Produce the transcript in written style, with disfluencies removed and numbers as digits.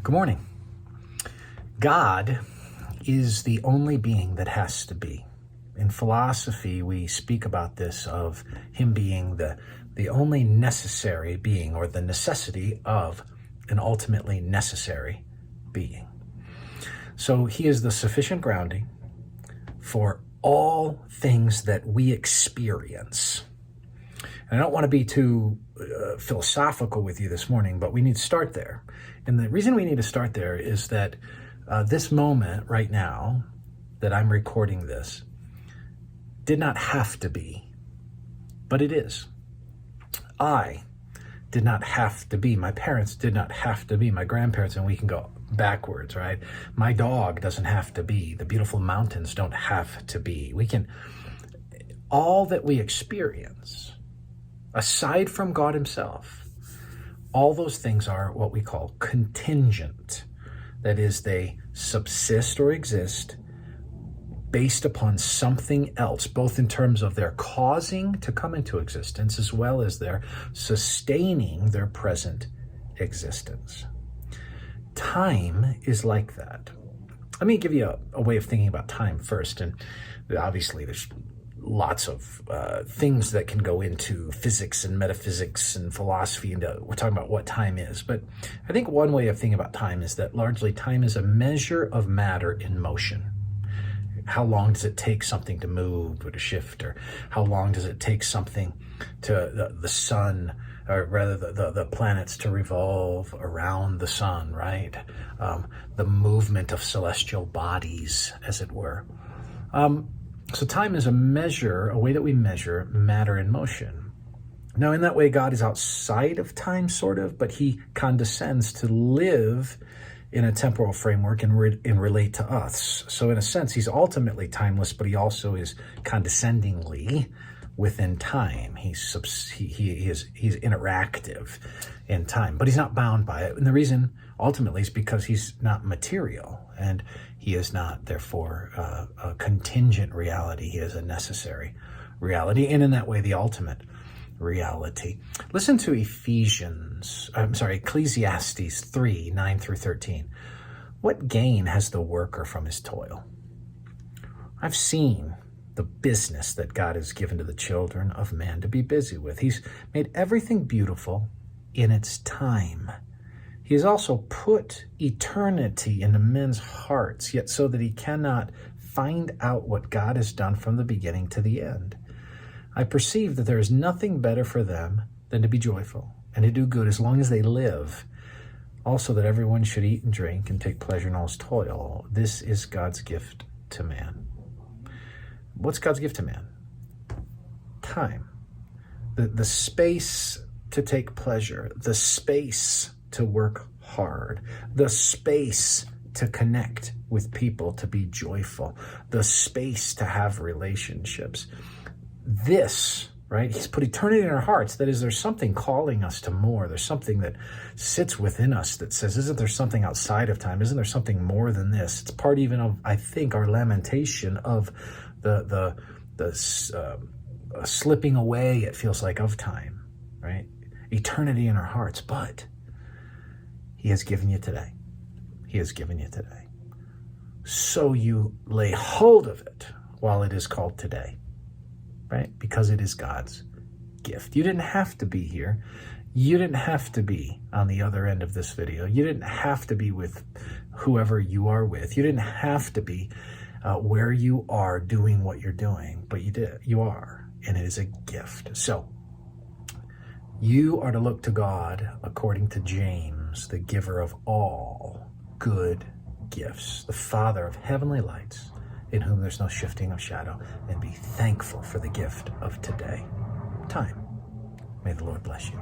Good morning. God is the only being that has to be. In philosophy, we speak about this of him being the only necessary being, or the necessity of an ultimately necessary being. So he is the sufficient grounding for all things that we experience. And I don't want to be too philosophical with you this morning, but we need to start there. And the reason we need to start there is that this moment right now that I'm recording this did not have to be, but it is. I did not have to be. My parents did not have to be. My grandparents, and we can go backwards, right? My dog doesn't have to be. The beautiful mountains don't have to be. All that we experience, aside from God himself, all those things are what we call contingent. That is, they subsist or exist based upon something else, both in terms of their causing to come into existence, as well as their sustaining their present existence. Time is like that. Let me give you a way of thinking about time first. And obviously there's lots of things that can go into physics and metaphysics and philosophy, and we're talking about what time is. But I think one way of thinking about time is that largely time is a measure of matter in motion. How long does it take something to move or to shift, or how long does it take something to the sun, or rather the planets to revolve around the sun, right? The movement of celestial bodies, as it were. So time is a measure, a way that we measure matter in motion. Now, in that way, God is outside of time, sort of, but he condescends to live in a temporal framework and relate to us. So in a sense, he's ultimately timeless, but he also is condescendingly within time. He's interactive in time, but he's not bound by it. And the reason ultimately is because he's not material, and he is not, therefore, a contingent reality. He is a necessary reality, and in that way, the ultimate reality. Listen to Ecclesiastes 3, 9 through 13. What gain has the worker from his toil? I've seen the business that God has given to the children of man to be busy with. He's made everything beautiful in its time. He has also put eternity into men's hearts, yet so that he cannot find out what God has done from the beginning to the end. I perceive that there is nothing better for them than to be joyful and to do good as long as they live. Also that everyone should eat and drink and take pleasure in all his toil. This is God's gift to man. What's God's gift to man? Time. The space to take pleasure, the space to work hard, the space to connect with people, to be joyful, the space to have relationships. This, right? He's put eternity in our hearts. That is, there's something calling us to more. There's something that sits within us that says, isn't there something outside of time? Isn't there something more than this? It's part even of, I think, our lamentation of the slipping away, it feels like, of time, right? Eternity in our hearts, but he has given you today. He has given you today. So you lay hold of it while it is called today, right? Because it is God's gift. You didn't have to be here. You didn't have to be on the other end of this video. You didn't have to be with whoever you are with. You didn't have to be where you are doing what you're doing, but you did. You are, and it is a gift. So you are to look to God according to James, the giver of all good gifts, the Father of heavenly lights, in whom there's no shifting of shadow, and be thankful for the gift of today. Time. May the Lord bless you.